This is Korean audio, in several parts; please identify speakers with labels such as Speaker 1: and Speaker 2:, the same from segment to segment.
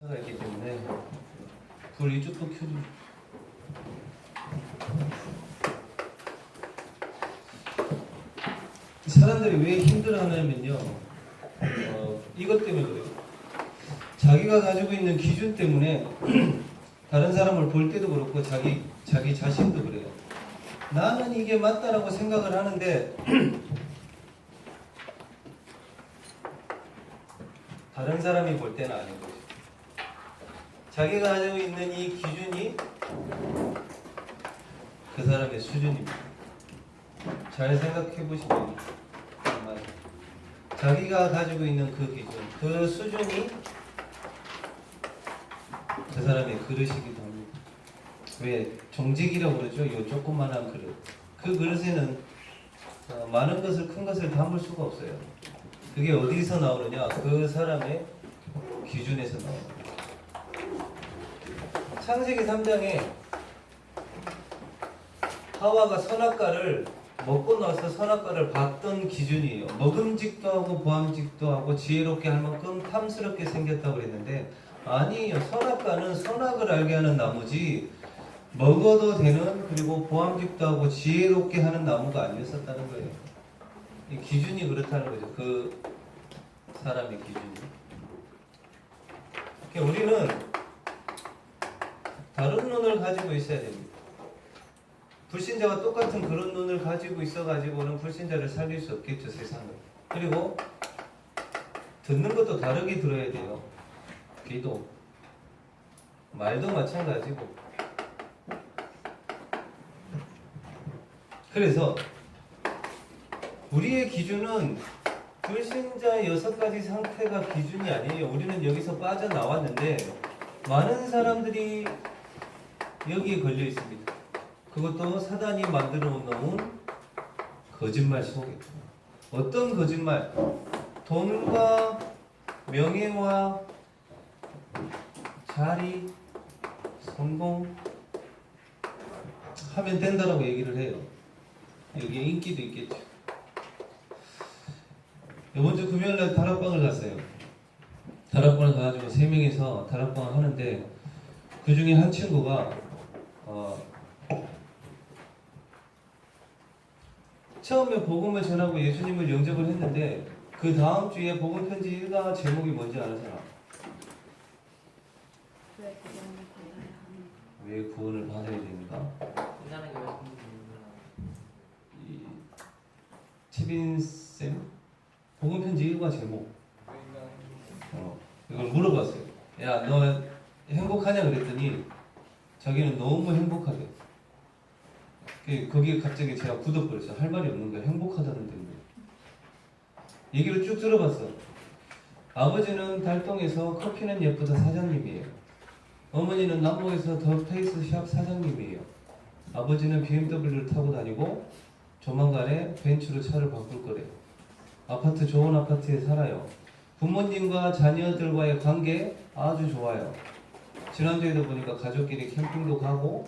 Speaker 1: 가 있기 때문에 불 이쪽도 켜주고. 사람들이 왜 힘들어하냐면요, 이것 때문에 그래요. 자기가 가지고 있는 기준 때문에 다른 사람을 볼 때도 그렇고 자기 자신도 그래요. 나는 이게 맞다라고 생각을 하는데 다른 사람이 볼 때는 아닌 거죠. 자기가 가지고 있는 이 기준이 그 사람의 수준입니다. 잘 생각해 보시면 정말 자기가 가지고 있는 그 기준, 그 수준이 그 사람의 그릇이기도 합니다. 왜 종직이라고 그러죠? 요 조그만한 그릇. 그 그릇에는 많은 것을, 큰 것을 담을 수가 없어요. 그게 어디서 나오느냐? 그 사람의 기준에서 나옵니다. 창세기 3장에 하와가 선악과를 먹고 나서 선악과를 봤던 기준이에요. 먹음직도 하고 보암직도 하고 지혜롭게 할 만큼 탐스럽게 생겼다고 그랬는데 아니에요. 선악과는 선악을 알게 하는 나무지 먹어도 되는, 그리고 보암직도 하고 지혜롭게 하는 나무가 아니었었다는 거예요. 이 기준이 그렇다는 거죠. 그 사람의 기준이. 그러니까 우리는 다른 눈을 가지고 있어야 됩니다. 불신자와 똑같은 그런 눈을 가지고 있어가지고는 불신자를 살릴 수 없겠죠, 세상을. 그리고 듣는 것도 다르게 들어야 돼요. 귀도. 말도 마찬가지고. 그래서 우리의 기준은 불신자 6가지 상태가 기준이 아니에요. 우리는 여기서 빠져나왔는데 많은 사람들이 여기에 걸려 있습니다. 그것도 사단이 만들어 놓은 거짓말 속에. 어떤 거짓말? 돈과 명예와 자리, 성공 하면 된다라고 얘기를 해요. 여기에 인기도 있겠죠. 이번 주 금요일날 다락방을 갔어요. 다락방을 가가지고 3명이서 다락방을 하는데 그 중에 한 친구가 처음에 복음을 전하고 예수님을 영접을 했는데 그 다음 주에 복음 편지가 제목이 뭔지 아는 사람? 왜 구원을 받아야 됩니까? 치빈쌤 복음 편지 읽어봐 제목. 이걸 물어봤어요. 야, 너 행복하냐 그랬더니 자기는 너무 행복하대. 거기에 갑자기 제가 굳어버렸어. 할 말이 없는 거야. 행복하다는데. 얘기를 쭉 들어봤어. 아버지는 달동에서 커피는 예쁘다 사장님이에요. 어머니는 남목에서 더 페이스 샵 사장님이에요. 아버지는 BMW를 타고 다니고 조만간에 벤츠로 차를 바꿀 거래요. 아파트, 좋은 아파트에 살아요. 부모님과 자녀들과의 관계 아주 좋아요. 지난주에도 보니까 가족끼리 캠핑도 가고,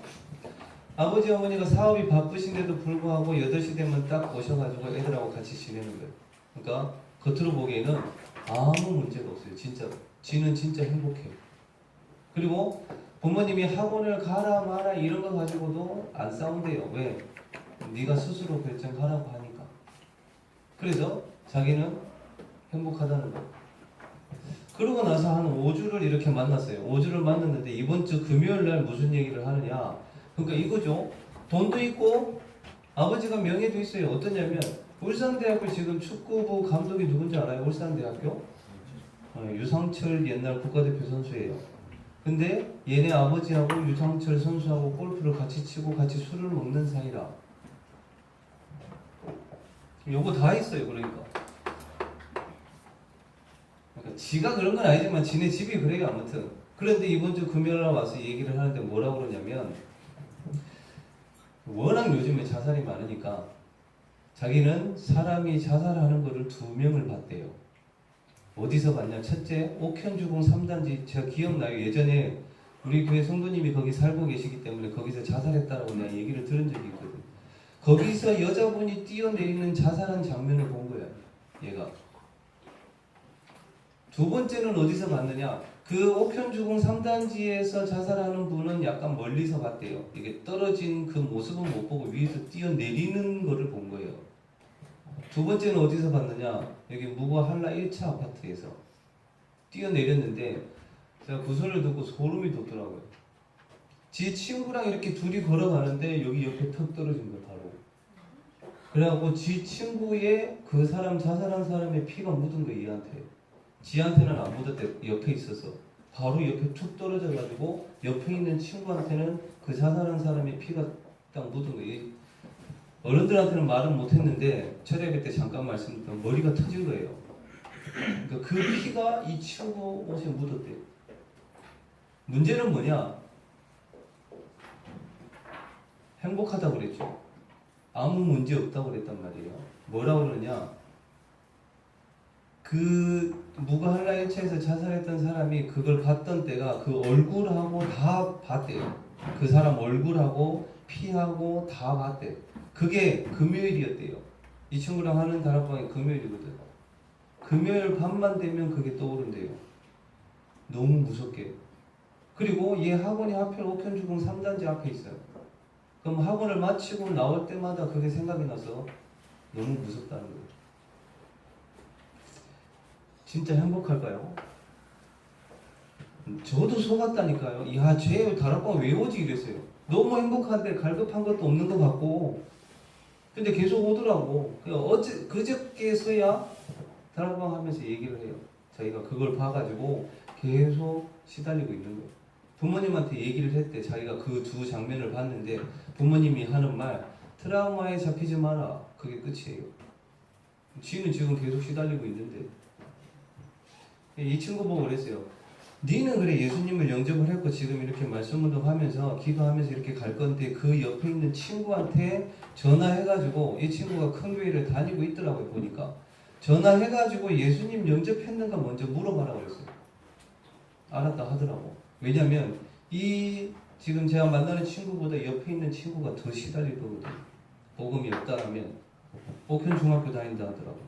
Speaker 1: 아버지 어머니가 사업이 바쁘신데도 불구하고 8시 되면 딱 오셔가지고 애들하고 같이 지내는 거예요. 그러니까 겉으로 보기에는 아무 문제가 없어요. 진짜로. 지는 진짜 행복해요. 그리고 부모님이 학원을 가라 마라 이런 거 가지고도 안 싸운대요. 왜? 네가 스스로 결정하라고 하니까. 그래서 자기는 행복하다는 거예요. 그러고 나서 한 5주를 이렇게 만났어요. 5주를 만났는데 이번 주 금요일날 무슨 얘기를 하느냐. 그러니까 이거죠. 돈도 있고 아버지가 명예도 있어요. 어떠냐면 울산대학교 지금 축구부 감독이 누군지 알아요? 울산대학교? 유상철 옛날 국가대표 선수예요. 근데 얘네 아버지하고 유상철 선수하고 골프를 같이 치고 같이 술을 먹는 사이라. 요거 다 있어요. 그러니까 지가 그런 건 아니지만 지네 집이 그래요. 아무튼. 그런데 이번 주 금요일날 와서 얘기를 하는데 뭐라고 그러냐면 워낙 요즘에 자살이 많으니까 자기는 사람이 자살하는 거를 2명을 봤대요. 어디서 봤냐? 첫째, 옥현주공 3단지. 제가 기억나요. 예전에 우리 교회 성도님이 거기 살고 계시기 때문에 거기서 자살했다라고 내가 얘기를 들은 적이 있거든. 거기서 여자분이 뛰어내리는 자살한 장면을 본 거야. 얘가. 두 번째는 어디서 봤느냐? 그 옥현주공 3단지에서 자살하는 분은 약간 멀리서 봤대요. 이게 떨어진 그 모습은 못 보고 위에서 뛰어내리는 거를 본 거예요. 두 번째는 어디서 봤느냐? 여기 무거 한라 1차 아파트에서 뛰어내렸는데 제가 그 소리를 듣고 소름이 돋더라고요. 지 친구랑 이렇게 둘이 걸어가는데 여기 옆에 턱 떨어진 거예요, 바로. 그래갖고 지 친구의 그 사람 자살한 사람의 피가 묻은 거예요, 얘한테. 지한테는 안 묻었대, 옆에 있어서. 바로 옆에 툭 떨어져가지고 옆에 있는 친구한테는 그 자살한 사람의 피가 딱 묻은 거예요. 어른들한테는 말은 못했는데 철야배 때 잠깐 말씀드렸던 머리가 터진 거예요. 그러니까 그 피가 이 친구 옷에 묻었대요. 문제는 뭐냐? 행복하다고 그랬죠. 아무 문제 없다고 그랬단 말이에요. 뭐라고 그러냐? 그 무가한라 1차에서 자살했던 사람이 그걸 봤던 때가 그 얼굴하고 다 봤대요. 그 사람 얼굴하고 피하고 다 봤대요. 그게 금요일이었대요. 이 친구랑 하는 다락방이 금요일이거든. 금요일 밤만 되면 그게 떠오른대요. 너무 무섭게. 그리고 얘 학원이 하필 옥현주공 3단지 앞에 있어요. 그럼 학원을 마치고 나올 때마다 그게 생각이 나서 너무 무섭다는 거예요. 진짜 행복할까요? 저도 속았다니까요. 야, 쟤 다락방 왜 오지 이랬어요. 너무 행복한데 갈급한 것도 없는 것 같고. 근데 계속 오더라고. 그저께서야 다락방 하면서 얘기를 해요. 자기가 그걸 봐가지고 계속 시달리고 있는 거예요. 부모님한테 얘기를 했대. 자기가 그 두 장면을 봤는데 부모님이 하는 말, 트라우마에 잡히지 마라. 그게 끝이에요. 지는 지금 계속 시달리고 있는데. 이 친구 보고 그랬어요. 니는 그래 예수님을 영접을 했고 지금 이렇게 말씀 운동하면서 기도하면서 이렇게 갈 건데 그 옆에 있는 친구한테 전화해가지고, 이 친구가 큰 교회를 다니고 있더라고요. 보니까 전화해가지고 예수님 영접했는가 먼저 물어봐라 그랬어요. 알았다 하더라고. 왜냐면 이 지금 제가 만나는 친구보다 옆에 있는 친구가 더 시달릴 거거든요. 복음이 없다라면. 옥현중학교 다닌다 하더라고.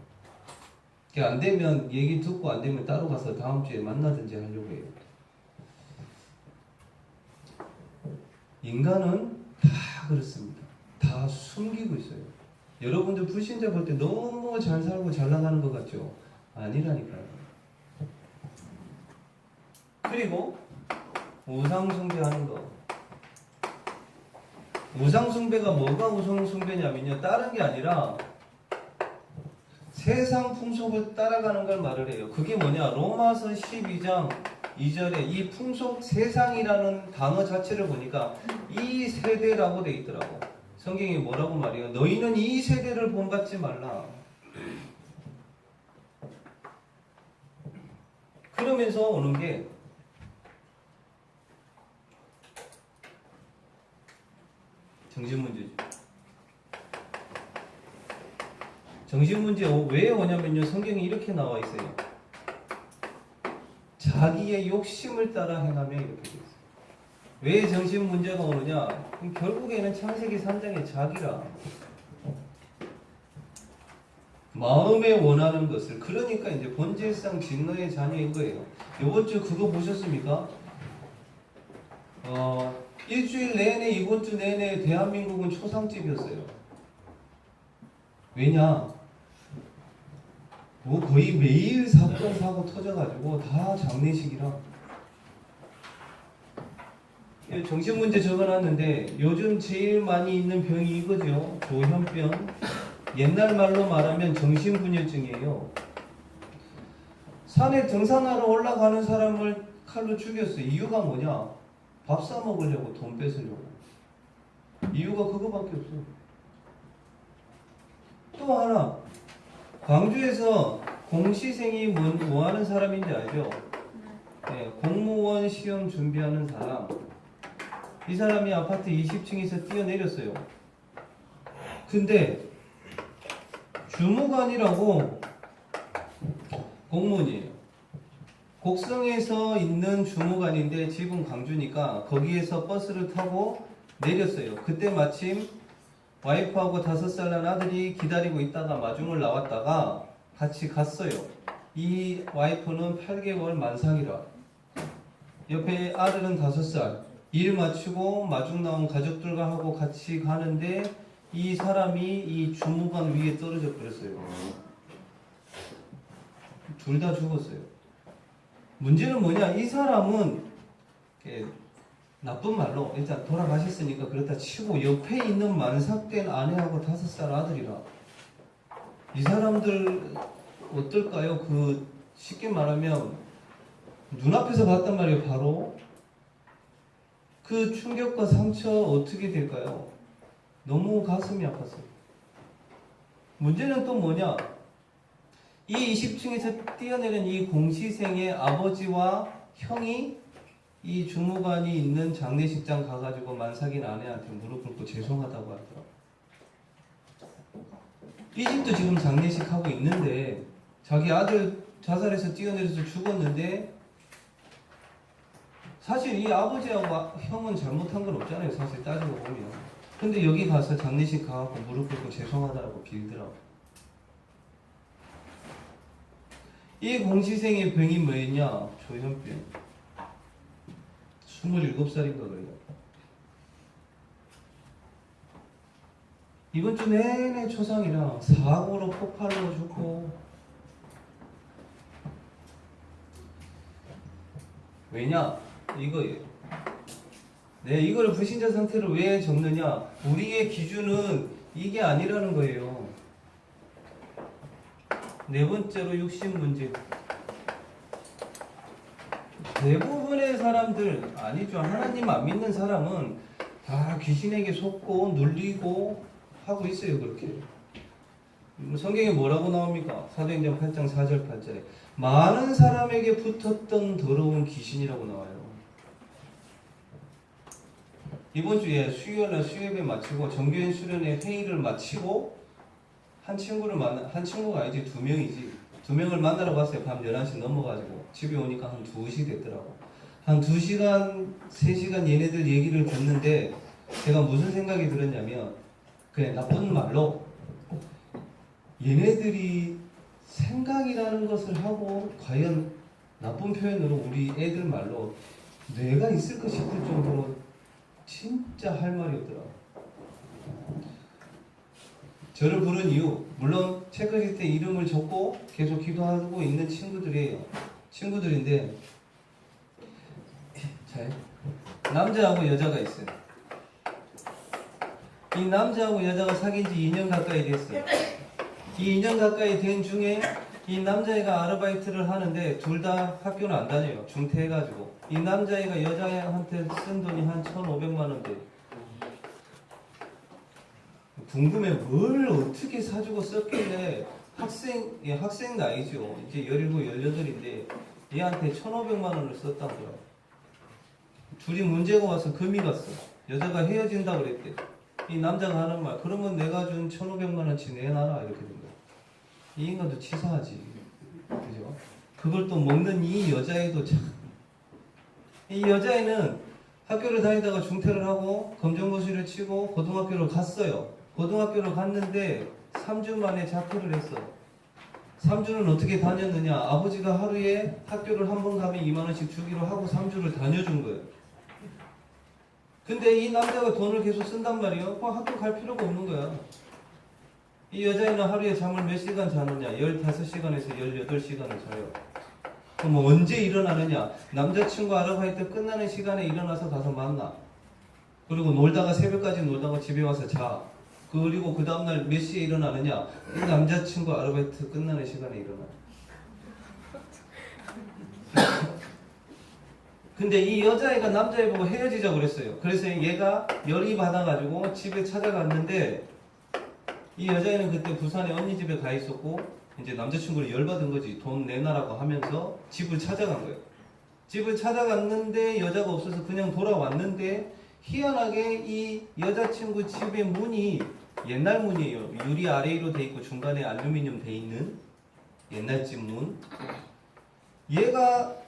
Speaker 1: 안 되면 얘기 듣고 안 되면 따로 가서 다음 주에 만나든지 하려고 해요. 인간은 다 그렇습니다. 다 숨기고 있어요. 여러분들 불신자 볼 때 너무 잘 살고 잘 나가는 것 같죠? 아니라니까요. 그리고 우상숭배하는 거. 우상숭배가 뭐가 우상숭배냐면요, 다른 게 아니라 세상 풍속을 따라가는 걸 말을 해요. 그게 뭐냐? 로마서 12장 2절에 이 풍속, 세상이라는 단어 자체를 보니까 이 세대라고 돼 있더라고. 성경이 뭐라고 말해요? 너희는 이 세대를 본받지 말라. 그러면서 오는 게 정신문제죠. 정신문제 왜 오냐면요, 성경이 이렇게 나와 있어요. 자기의 욕심을 따라 행하며 이렇게 돼 있어요. 왜 정신문제가 오느냐? 결국에는 창세기 3장의 자기라. 마음에 원하는 것을, 그러니까 이제 본질상 진노의 자녀인 거예요. 이번 주 그거 보셨습니까? 일주일 내내, 이번 주 내내 대한민국은 초상집이었어요. 왜냐? 거의 매일 사건 사고 터져가지고 다 장례식이라. 정신문제 적어놨는데 요즘 제일 많이 있는 병이 이거죠. 조현병. 옛날 말로 말하면 정신분열증이에요. 산에 등산하러 올라가는 사람을 칼로 죽였어요. 이유가 뭐냐? 밥 사 먹으려고, 돈 뺏으려고. 이유가 그거밖에 없어요. 또 하나, 광주에서 공시생이 뭐 하는 사람인지 알죠? 네, 공무원 시험 준비하는 사람. 이 사람이 아파트 20층에서 뛰어내렸어요. 근데 주무관이라고 공무원이에요. 곡성에서 있는 주무관인데 지금 광주니까 거기에서 버스를 타고 내렸어요. 그때 마침 와이프하고 5살 난 아들이 기다리고 있다가 마중을 나왔다가 같이 갔어요. 이 와이프는 8개월 만삭이라. 옆에 아들은 5살. 일 마치고 마중 나온 가족들과 하고 같이 가는데 이 사람이 이 주무관 위에 떨어져 버렸어요. 둘 다 죽었어요. 문제는 뭐냐? 이 사람은 나쁜 말로 일단 돌아가셨으니까 그렇다 치고 옆에 있는 만삭된 아내하고 5살 아들이라 이 사람들 어떨까요? 쉽게 말하면 눈앞에서 봤단 말이에요. 바로 그 충격과 상처 어떻게 될까요? 너무 가슴이 아팠어요. 문제는 또 뭐냐? 이 20층에서 뛰어내린 이 공시생의 아버지와 형이 이 주무관이 있는 장례식장 가가지고 만삭인 아내한테 무릎 꿇고 죄송하다고 하더라고요. 이 집도 지금 장례식 하고 있는데 자기 아들 자살해서 뛰어내려서 죽었는데 사실 이 아버지하고 형은 잘못한 건 없잖아요. 사실 따지고 보면. 근데 여기 가서 장례식 가고 무릎 꿇고 죄송하다고 빌더라고. 이 공시생의 병이 뭐였냐? 조현병. 27살인가 그래요. 이번 주 내내 초상이라 사고로 폭발로 죽고. 왜냐? 이거예요. 네, 이걸 불신자 상태를 왜 적느냐? 우리의 기준은 이게 아니라는 거예요. 네 번째로 육신 문제. 대부분의 사람들, 아니죠. 하나님 안 믿는 사람은 다 귀신에게 속고 눌리고 하고 있어요. 그렇게. 성경에 뭐라고 나옵니까? 사도행전 8장 4절 8절에 많은 사람에게 붙었던 더러운 귀신이라고 나와요. 이번 주에 수요일날 수요예배 마치고 정교인 수련회 회의를 마치고 한 친구가 아니지 2명이지 2명을 만나러 갔어요. 밤 11시 넘어가지고 집에 오니까 한 2시 됐더라고. 한 2시간 3시간 얘네들 얘기를 듣는데 제가 무슨 생각이 들었냐면 그냥 나쁜 말로 얘네들이 생각이라는 것을 하고 과연 나쁜 표현으로 우리 애들 말로 뇌가 있을까 싶을 정도로 진짜 할 말이 없더라고. 저를 부른 이유, 물론 체크리스트에 이름을 적고 계속 기도하고 있는 친구들인데 남자하고 여자가 있어요. 이 남자하고 여자가 사귄 지 2년 가까이 됐어요. 이 2년 가까이 된 중에 이 남자애가 아르바이트를 하는데 둘 다 학교는 안 다녀요. 중퇴해가지고. 이 남자애가 여자애한테 쓴 돈이 한 1,500만 원 돼요. 궁금해. 뭘 어떻게 사주고 썼길래 학생 나이죠. 이제 17, 18인데 얘한테 1,500만 원을 썼다고요. 둘이 문제가 와서 금이 갔어. 여자가 헤어진다고 그랬대. 이 남자가 하는 말, 그러면 내가 준 1,500만 원치 내놔라 이렇게 된 거야. 이 인간도 치사하지. 그죠? 그걸 또 먹는 이 여자애도 참. 이 여자애는 학교를 다니다가 중퇴를 하고 검정고시를 치고 고등학교를 갔어요. 고등학교를 갔는데 3주 만에 자퇴를 했어. 3주는 어떻게 다녔느냐? 아버지가 하루에 학교를 한 번 가면 2만 원씩 주기로 하고 3주를 다녀준 거예요. 근데 이 남자가 돈을 계속 쓴단 말이에요. 그럼 학교 갈 필요가 없는 거야. 이 여자애는 하루에 잠을 몇 시간 자느냐? 15시간에서 18시간을 자요. 그럼 언제 일어나느냐? 남자친구 아르바이트 끝나는 시간에 일어나서 가서 만나. 그리고 놀다가 새벽까지 놀다가 집에 와서 자. 그리고 그 다음날 몇 시에 일어나느냐? 이 남자친구 아르바이트 끝나는 시간에 일어나. 근데 이 여자애가 남자애 보고 헤어지자고 그랬어요. 그래서 얘가 열이 받아가지고 집에 찾아갔는데 이 여자애는 그때 부산에 언니 집에 가 있었고 이제 남자친구를 열받은 거지. 돈 내놔라고 하면서 집을 찾아간 거예요. 집을 찾아갔는데 여자가 없어서 그냥 돌아왔는데 희한하게 이 여자친구 집의 문이 옛날 문이에요. 유리 아레이로 돼 있고 중간에 알루미늄 돼 있는 옛날 집 문.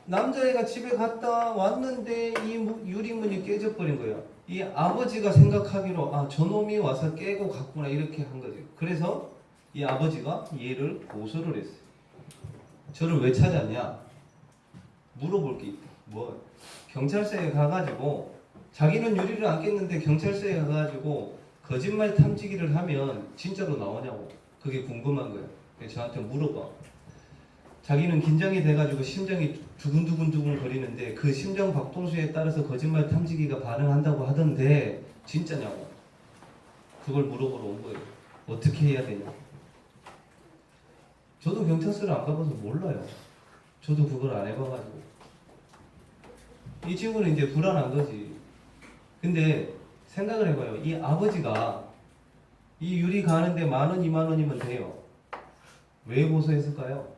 Speaker 1: 남자애가 집에 갔다 왔는데 이 유리문이 깨져버린 거예요. 이 아버지가 생각하기로 저놈이 와서 깨고 갔구나 이렇게 한 거죠. 그래서 이 아버지가 얘를 고소를 했어요. 저를 왜 찾았냐? 물어볼 게 있다. 뭐? 경찰서에 가가지고 자기는 유리를 안 깼는데 경찰서에 가가지고 거짓말 탐지기를 하면 진짜로 나오냐고. 그게 궁금한 거예요. 그래서 저한테 물어봐. 자기는 긴장이 돼가지고 심장이 두근두근두근 거리는데 그 심장 박동수에 따라서 거짓말 탐지기가 반응한다고 하던데 진짜냐고. 그걸 물어보러 온 거예요. 어떻게 해야 되냐. 저도 경찰서를 안 가봐서 몰라요. 저도 그걸 안 해봐가지고. 이 친구는 이제 불안한 거지. 근데 생각을 해봐요. 이 아버지가 이 유리 가는데 10,000원, 20,000원이면 돼요. 왜 고소했을까요?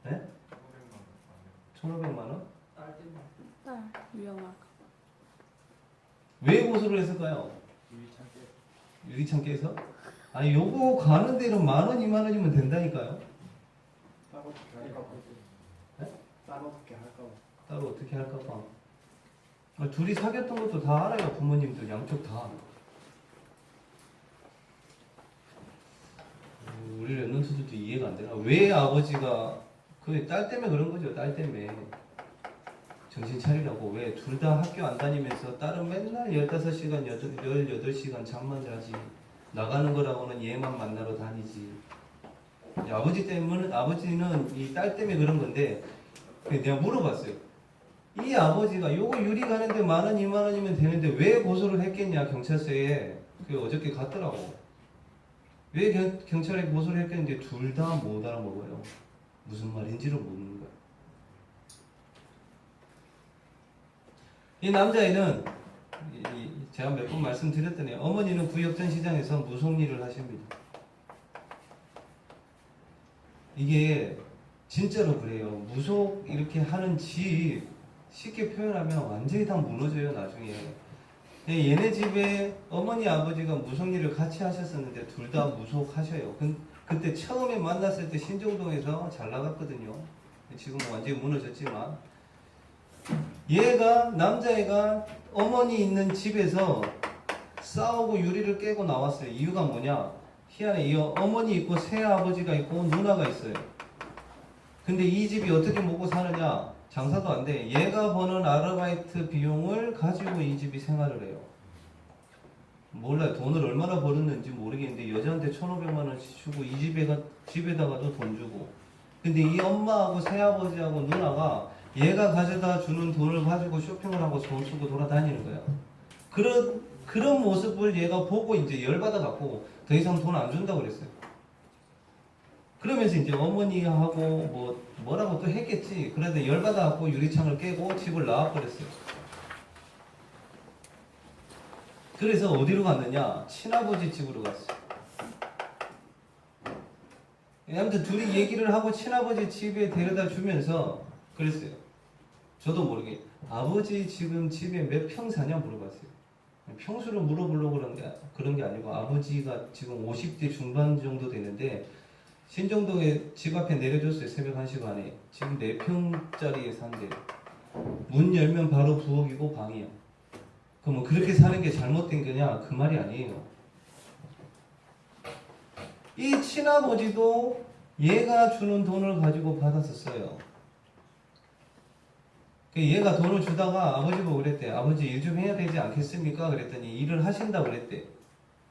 Speaker 1: 네? 1,500만 원?
Speaker 2: 딸 위험할까?
Speaker 1: 왜 고소를 했을까요? 유리창 깨서? 아니 요거 가는 데는 10,000원, 20,000원이면 된다니까요.
Speaker 3: 따로 어떻게 할까 봐.
Speaker 1: 네?
Speaker 3: 따로 어떻게 할까 봐.
Speaker 1: 따로 어떻게 할까 봐. 둘이 사귀었던 것도 다 알아요. 부모님들 양쪽 다. 우리 랩런트들도 이해가 안 되나? 왜 아버지가 그 딸 때문에 그런 거죠. 딸 때문에 정신 차리라고. 왜 둘 다 학교 안 다니면서 딸은 맨날 15시간, 18시간 잠만 자지. 나가는 거라고는 얘만 만나러 다니지. 아버지 때문에 아버지는 이 딸 때문에 그런 건데 내가 물어봤어요. 이 아버지가 요거 유리 가는데 10,000원, 20,000원이면 되는데 왜 고소를 했겠냐 경찰서에. 그 어저께 갔더라고. 왜 경찰에 고소를 했겠는데 둘 다 못 알아먹어요. 무슨 말인지를 모르는 거야. 이 남자애는 제가 몇 번 말씀드렸더니 어머니는 구역전 시장에서 무속 일을 하십니다. 이게 진짜로 그래요. 무속 이렇게 하는 집 쉽게 표현하면 완전히 다 무너져요 나중에. 얘네 집에 어머니 아버지가 무속 일을 같이 하셨었는데 둘 다 무속 하셔요. 그때 처음에 만났을 때 신정동에서 잘 나갔거든요. 지금 완전히 무너졌지만 얘가 남자애가 어머니 있는 집에서 싸우고 유리를 깨고 나왔어요. 이유가 뭐냐? 희한해. 이 어머니 있고 새아버지가 있고 누나가 있어요. 근데 이 집이 어떻게 먹고 사느냐? 장사도 안 돼. 얘가 버는 아르바이트 비용을 가지고 이 집이 생활을 해요. 몰라요. 돈을 얼마나 벌었는지 모르겠는데 여자한테 1,500만 원씩 주고 이 집에다가도 돈 주고. 근데 이 엄마하고 새아버지하고 누나가 얘가 가져다 주는 돈을 가지고 쇼핑을 하고 돈 쓰고 돌아다니는 거야. 그런 모습을 얘가 보고 이제 열받아 갖고 더 이상 돈 안 준다고 그랬어요. 그러면서 이제 어머니하고 뭐라고 또 했겠지. 그래서 열받아 갖고 유리창을 깨고 집을 나와버렸어요. 그래서 어디로 갔느냐? 친아버지 집으로 갔어요. 아무튼 둘이 얘기를 하고 친아버지 집에 데려다 주면서 그랬어요. 저도 모르게 아버지 지금 집에 몇 평 사냐 물어봤어요. 평수를 물어보려고 그런 게 아니고 아버지가 지금 50대 중반 정도 되는데 신정동에 집 앞에 내려줬어요. 새벽 1시 반에. 지금 4평짜리에 산대요. 문 열면 바로 부엌이고 방이에요. 그럼 그렇게 사는 게 잘못된 거냐? 그 말이 아니에요. 이 친아버지도 얘가 주는 돈을 가지고 받았었어요. 얘가 돈을 주다가 아버지 보고 그랬대. 아버지 일 좀 해야 되지 않겠습니까? 그랬더니 일을 하신다고 그랬대.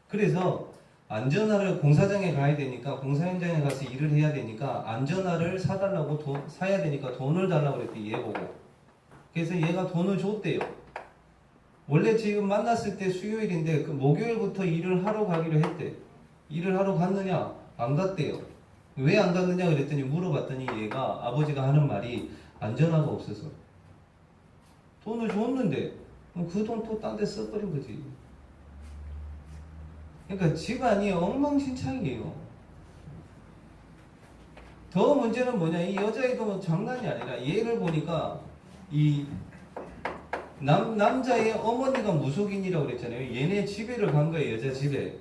Speaker 1: 그래서 안전화를 공사장에 가야 되니까 공사 현장에 가서 일을 해야 되니까 안전화를 사달라고 사야 되니까 돈을 달라고 그랬대. 얘 보고. 그래서 얘가 돈을 줬대요. 원래 지금 만났을 때 수요일인데 그 목요일부터 일을 하러 가기로 했대. 일을 하러 갔느냐? 안 갔대요. 왜 안 갔느냐 그랬더니 물어봤더니 얘가 아버지가 하는 말이 안전화가 없어서. 돈을 줬는데 그 돈 또 딴 데 써버린 거지. 그러니까 집안이 엉망진창이에요. 더 문제는 뭐냐? 이 여자애도 장난이 아니라 얘를 보니까 이 남자의 어머니가 무속인이라고 그랬잖아요. 얘네 집에를 간 거예요. 여자 집에.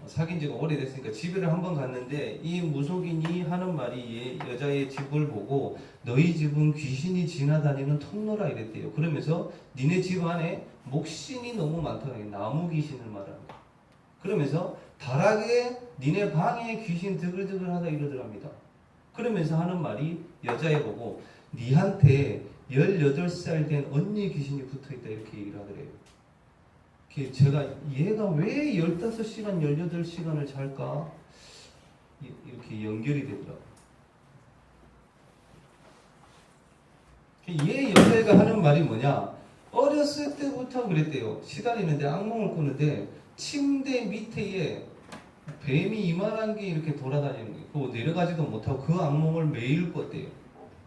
Speaker 1: 사귄 지가 오래됐으니까 집에를 한번 갔는데 이 무속인이 하는 말이 여자의 집을 보고 너희 집은 귀신이 지나다니는 통로라 이랬대요. 그러면서 니네 집 안에 목신이 너무 많다고 나무 귀신을 말하는 거예요. 그러면서 다락에 니네 방에 귀신 드글드글하다 이러더랍니다. 그러면서 하는 말이 여자애 보고 니한테 18살 된 언니 귀신이 붙어있다 이렇게 얘기를 하더래요. 제가 얘가 왜 15시간, 18시간을 잘까? 이렇게 연결이 되더라고요. 얘 여자애가 하는 말이 뭐냐? 어렸을 때부터 그랬대요. 시달리는데 악몽을 꾸는데 침대 밑에 뱀이 이만한 게 이렇게 돌아다니는 거예요. 그거 내려가지도 못하고 그 악몽을 매일 꿨대요.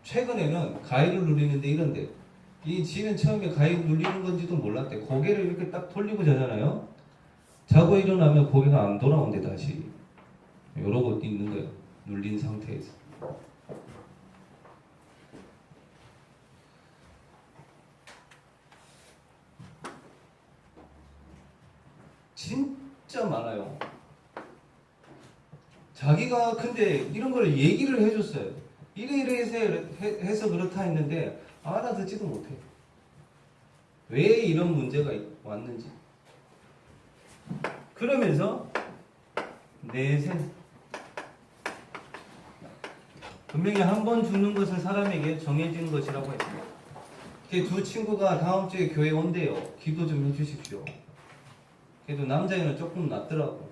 Speaker 1: 최근에는 가위를 누리는데 이런데 이 지는 처음에 가위 눌리는 건지도 몰랐대. 고개를 이렇게 딱 돌리고 자잖아요. 자고 일어나면 고개가 안 돌아온대 다시. 이러고 있는 거예요. 눌린 상태에서. 진짜 많아요. 자기가 근데 이런 걸 얘기를 해줬어요. 이래 해서 그렇다 했는데 알아듣지도 못해. 왜 이런 문제가 왔는지. 그러면서 내생 분명히 한 번 죽는 것은 사람에게 정해진 것이라고 했습니다. 두 친구가 다음 주에 교회 온대요. 기도 좀 해주십시오. 그래도 남자애는 조금 낫더라고.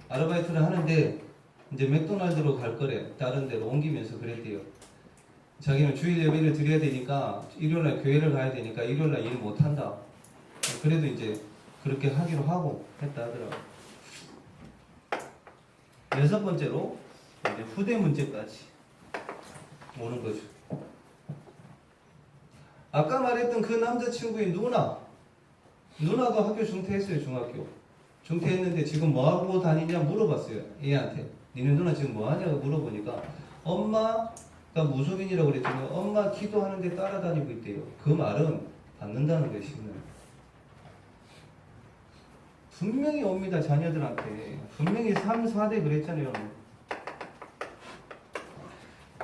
Speaker 1: 아르바이트를 하는데 이제 맥도날드로 갈 거래. 다른 데로 옮기면서 그랬대요. 자기는 주일 예배를 드려야 되니까 일요일날 교회를 가야 되니까 일요일날 일 못한다. 그래도 이제 그렇게 하기로 하고 했다 하더라고. 6번째로 이제 후대 문제까지 오는 거죠. 아까 말했던 그 남자친구의 누나도 학교 중퇴했어요. 중학교 중퇴했는데 지금 뭐하고 다니냐 물어봤어요. 얘한테 니네 누나 지금 뭐하냐고 물어보니까 엄마가 무속인이라고 그랬더니 엄마 기도하는데 따라다니고 있대요. 그 말은 받는다는 거예요. 신을 분명히 옵니다. 자녀들한테 분명히 3, 4대 그랬잖아요.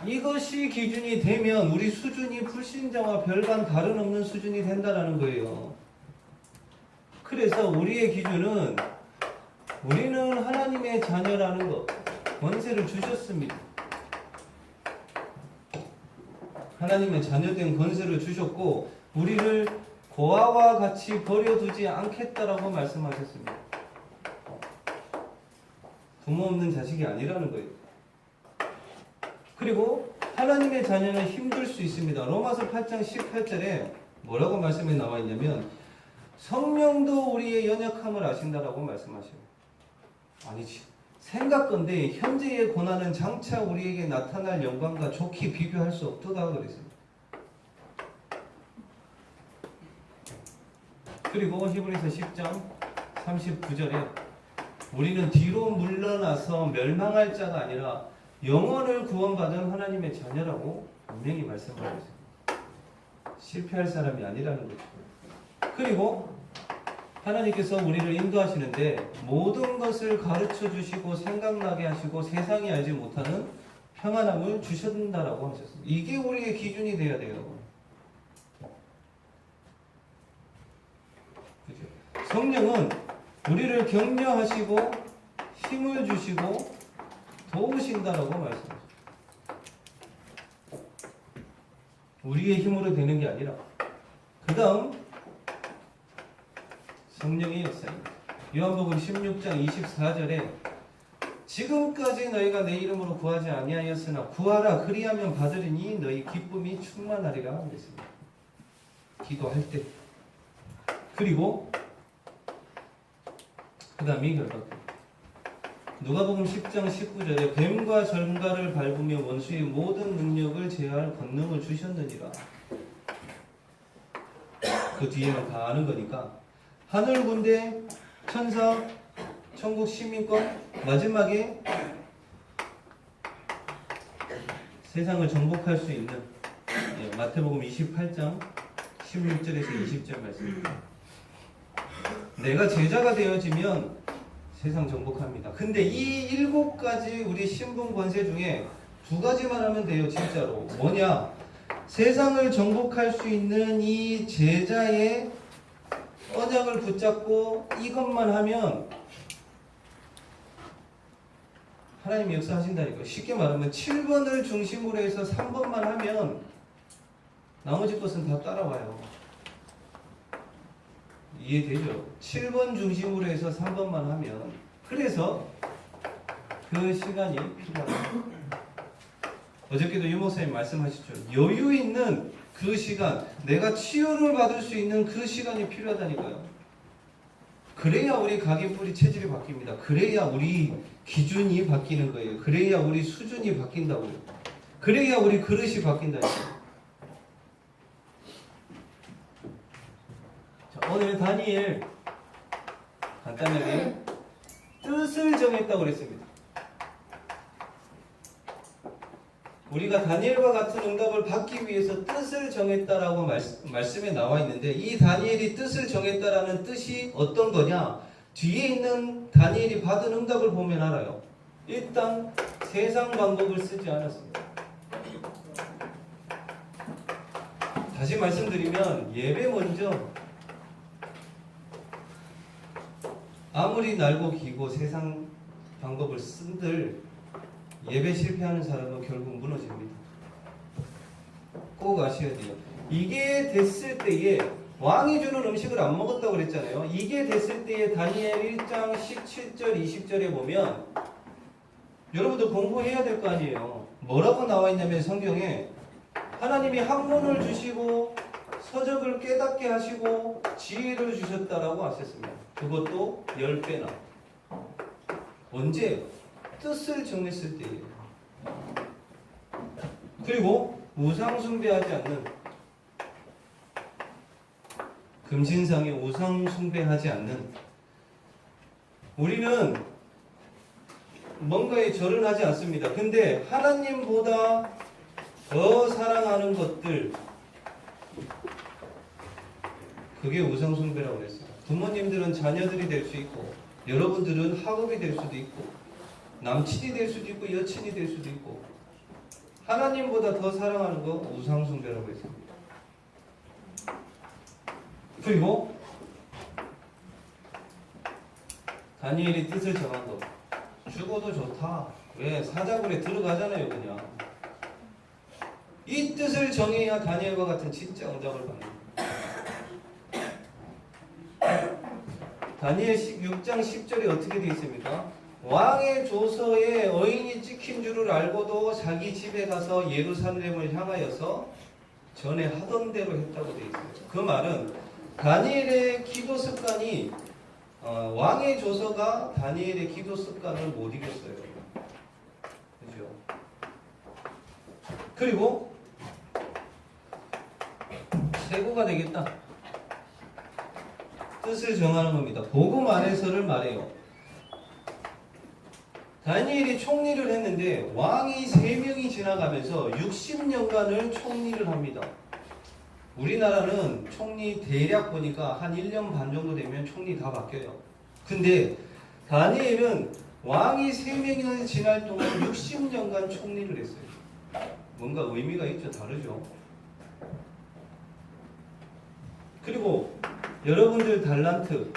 Speaker 1: 이것이 기준이 되면 우리 수준이 불신자와 별반 다름없는 수준이 된다는 거예요. 그래서 우리의 기준은 우리는 하나님의 자녀라는 것, 권세를 주셨습니다. 하나님의 자녀된 권세를 주셨고 우리를 고아와 같이 버려두지 않겠다라고 말씀하셨습니다. 부모 없는 자식이 아니라는 거예요. 그리고 하나님의 자녀는 힘들 수 있습니다. 로마서 8장 18절에 뭐라고 말씀이 나와 있냐면 성령도 우리의 연약함을 아신다라고 말씀하셔요. 아니지. 생각건데 현재의 고난은 장차 우리에게 나타날 영광과 좋게 비교할 수 없도다 그랬습니다. 그리고 히브리서 10장 39절에 우리는 뒤로 물러나서 멸망할 자가 아니라 영혼을 구원받은 하나님의 자녀라고 분명히 말씀하고 있습니다. 실패할 사람이 아니라는 거죠. 그리고 하나님께서 우리를 인도하시는데 모든 것을 가르쳐 주시고 생각나게 하시고 세상이 알지 못하는 평안함을 주신다라고 하셨습니다. 이게 우리의 기준이 돼야 돼요. 그죠? 성령은 우리를 격려하시고 힘을 주시고 도우신다라고 말씀하셨습니다. 우리의 힘으로 되는 게 아니라 그 다음 성령의 역사입니다. 요한복음 16장 24절에 지금까지 너희가 내 이름으로 구하지 아니하였으나 구하라 그리하면 받으리니 너희 기쁨이 충만하리라 그랬습니다. 기도할 때. 그리고 그 다음이 결박입니다. 누가복음 10장 19절에 뱀과 전갈을 밟으며 원수의 모든 능력을 제어할 권능을 주셨느니라. 그 뒤에는 다 아는 거니까 하늘 군대, 천사, 천국 시민권, 마지막에 세상을 정복할 수 있는 마태복음 28장 16절에서 20절 말씀입니다. 내가 제자가 되어지면 세상 정복합니다. 근데 이 7가지 우리 신분 권세 중에 2가지만 하면 돼요. 진짜로. 뭐냐? 세상을 정복할 수 있는 이 제자의 언약을 붙잡고 이것만 하면 하나님이 역사하신다니까요. 쉽게 말하면 7번을 중심으로 해서 3번만 하면 나머지 것은 다 따라와요. 이해되죠? 7번 중심으로 해서 3번만 하면 그래서 그 시간이 필요하다. 어저께도 유목사님 말씀하셨죠. 여유 있는 그 시간, 내가 치유를 받을 수 있는 그 시간이 필요하다니까요. 그래야 우리 각인뿌리 체질이 바뀝니다. 그래야 우리 기준이 바뀌는 거예요. 그래야 우리 수준이 바뀐다고요. 그래야 우리 그릇이 바뀐다니까요. 자, 오늘 다니엘 간단하게 뜻을 정했다고 그랬습니다. 우리가 다니엘과 같은 응답을 받기 위해서 뜻을 정했다라고 말씀에 나와 있는데 이 다니엘이 뜻을 정했다라는 뜻이 어떤 거냐? 뒤에 있는 다니엘이 받은 응답을 보면 알아요. 일단 세상 방법을 쓰지 않았습니다. 다시 말씀드리면 예배 먼저 아무리 날고 기고 세상 방법을 쓴들 예배 실패하는 사람은 결국 무너집니다. 꼭 아셔야 돼요. 이게 됐을 때에 왕이 주는 음식을 안 먹었다고 그랬잖아요. 이게 됐을 때에 다니엘 1장 17절 20절에 보면 여러분도 공부해야 될 거 아니에요. 뭐라고 나와 있냐면 성경에 하나님이 학문을 주시고 서적을 깨닫게 하시고 지혜를 주셨다라고 하셨습니다. 그것도 10배나. 언제? 뜻을 정했을 때예요. 그리고 우상 숭배하지 않는, 금신상에 우상 숭배하지 않는, 우리는 뭔가에 절은 하지 않습니다. 근데 하나님보다 더 사랑하는 것들, 그게 우상 숭배라고 그랬어요. 부모님들은 자녀들이 될 수 있고, 여러분들은 학업이 될 수도 있고, 남친이 될 수도 있고 여친이 될 수도 있고 하나님보다 더 사랑하는 거 우상숭배라고 했습니다. 그리고 다니엘이 뜻을 정한 거 죽어도 좋다. 왜? 사자굴에 들어가잖아요. 그냥 이 뜻을 정해야 다니엘과 같은 진짜 응답을 받는. 다니엘 6장 10절에 어떻게 되어 있습니까? 왕의 조서에 어인이 찍힌 줄을 알고도 자기 집에 가서 예루살렘을 향하여서 전에 하던 대로 했다고 되어 있어요. 그 말은 다니엘의 기도 습관이 왕의 조서가 다니엘의 기도 습관을 못 이겼어요. 그죠? 그리고 세고가 되겠다. 뜻을 정하는 겁니다. 복음 안에서를 말해요. 다니엘이 총리를 했는데 왕이 3명이 지나가면서 60년간을 총리를 합니다. 우리나라는 총리 대략 보니까 한 1년 반 정도 되면 총리 다 바뀌어요. 근데 다니엘은 왕이 3명이 지날 동안 60년간 총리를 했어요. 뭔가 의미가 있죠. 다르죠. 그리고 여러분들 달란트,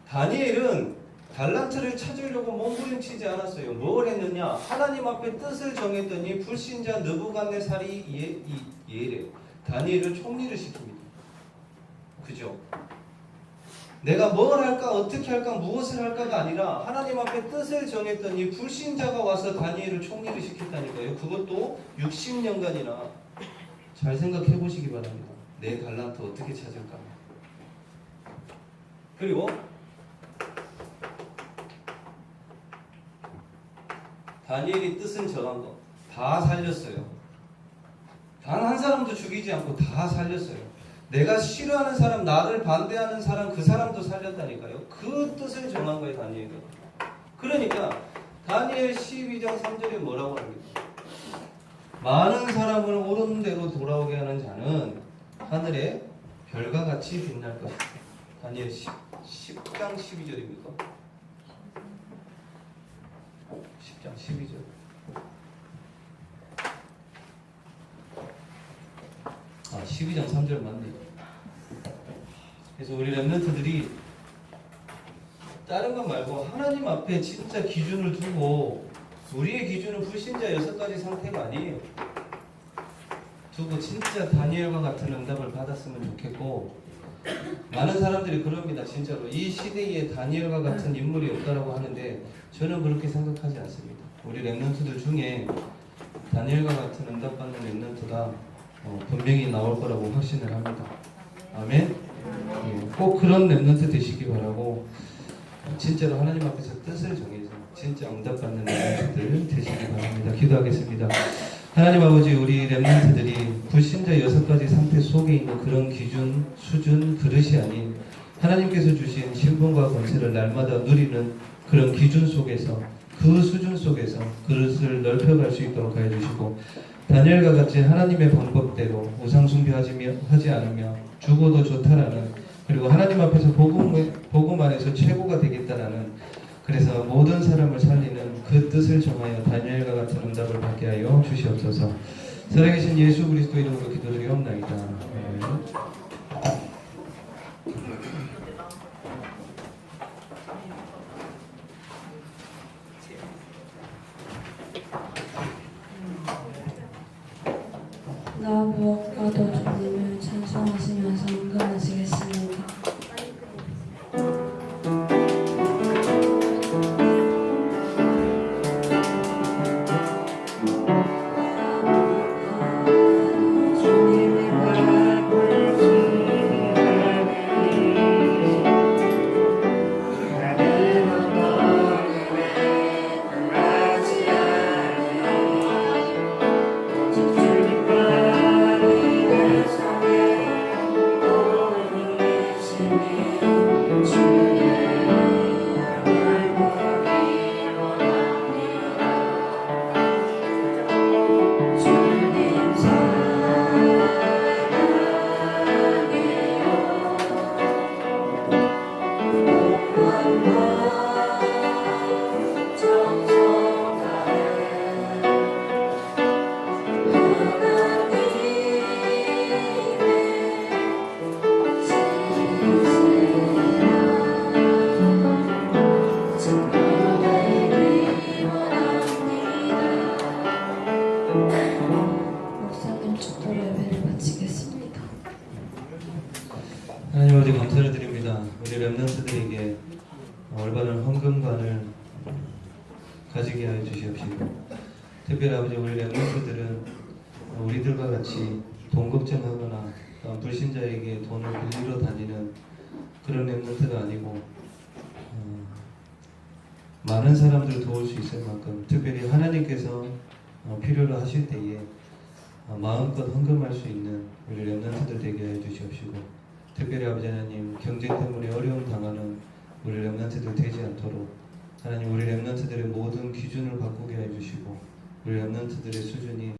Speaker 1: 다니엘은 달란트를 찾으려고 몸부림치지 않았어요. 뭘 했느냐? 하나님 앞에 뜻을 정했더니 불신자 느부갓네살이 예래 다니엘을 총리를 시킵니다. 그죠? 내가 뭘 할까, 어떻게 할까, 무엇을 할까가 아니라 하나님 앞에 뜻을 정했더니 불신자가 와서 다니엘을 총리를 시켰다니까요. 그것도 60년간이나. 잘 생각해 보시기 바랍니다. 내 달란트 어떻게 찾을까? 그리고 다니엘이 뜻은 정한 거 다 살렸어요. 단 한 사람도 죽이지 않고 다 살렸어요. 내가 싫어하는 사람, 나를 반대하는 사람, 그 사람도 살렸다니까요. 그 뜻을 정한 거예요, 다니엘은. 그러니까 다니엘 12장 3절에 뭐라고 합니까? 많은 사람을 옳은 대로 돌아오게 하는 자는 하늘의 별과 같이 빛날 것이다. 다니엘 10장 12절입니까? 10장 12절. 아, 12장 3절 맞네요. 그래서 우리 렘넌트들이 다른 것 말고 하나님 앞에 진짜 기준을 두고, 우리의 기준은 불신자 6가지 상태가 아니에요. 두고 진짜 다니엘과 같은 응답을 받았으면 좋겠고, 많은 사람들이 그럽니다. 진짜로 이 시대에 다니엘과 같은 인물이 없다라고 하는데 저는 그렇게 생각하지 않습니다. 우리 렘넌트들 중에 다니엘과 같은 응답받는 렘넌트가 분명히 나올 거라고 확신을 합니다. 아멘. 예, 꼭 그런 렘넌트 되시기 바라고, 진짜로 하나님 앞에서 뜻을 정해서 진짜 응답받는 렘넌트들 되시기 바랍니다. 기도하겠습니다. 하나님 아버지, 우리 렘넌트들이 불신자 6가지 상태 속에 있는 그런 기준, 수준, 그릇이 아닌 하나님께서 주신 신분과 권세를 날마다 누리는 그런 기준 속에서, 그 수준 속에서 그릇을 넓혀갈 수 있도록 하여 주시고, 다니엘과 같이 하나님의 방법대로 우상 숭배하지 않으며 죽어도 좋다라는, 그리고 하나님 앞에서 복음 안에서 최고가 되겠다라는, 그래서 모든 사람을 살리는 그 뜻을 정하여 다니엘과 같은 응답을 받게 하여 주시옵소서. 살아계신 예수 그리스도 이름으로 기도드리옵나이다. 아멘.
Speaker 2: 나 무엇과도 주님을 찬송하시면서 응답하시겠습니다. 목사님 축도 예배를 마치겠습니다.
Speaker 1: 하나님 아버지 감사를 드립니다. 우리 렘넌트들에게 올바른 헌금관을 가지게 하여 주시옵시고, 특별히 아버지 우리 렘넌트들은 우리들과 같이 돈 걱정하거나 불신자에게 돈을 빌리러 다니는 그런 렘넌트가 아니고, 많은 사람들을 도울 수 있을 만큼 특별히 하나님께서 필요로 하실 때에 마음껏 헌금할 수 있는 우리 렘넌트들 되게 해 주시옵시고, 특별히 아버지 하나님 경쟁 때문에 어려움 당하는 우리 렘넌트들 되지 않도록 하나님 우리 렘넌트들의 모든 기준을 바꾸게 해 주시고, 우리 렘넌트들의 수준이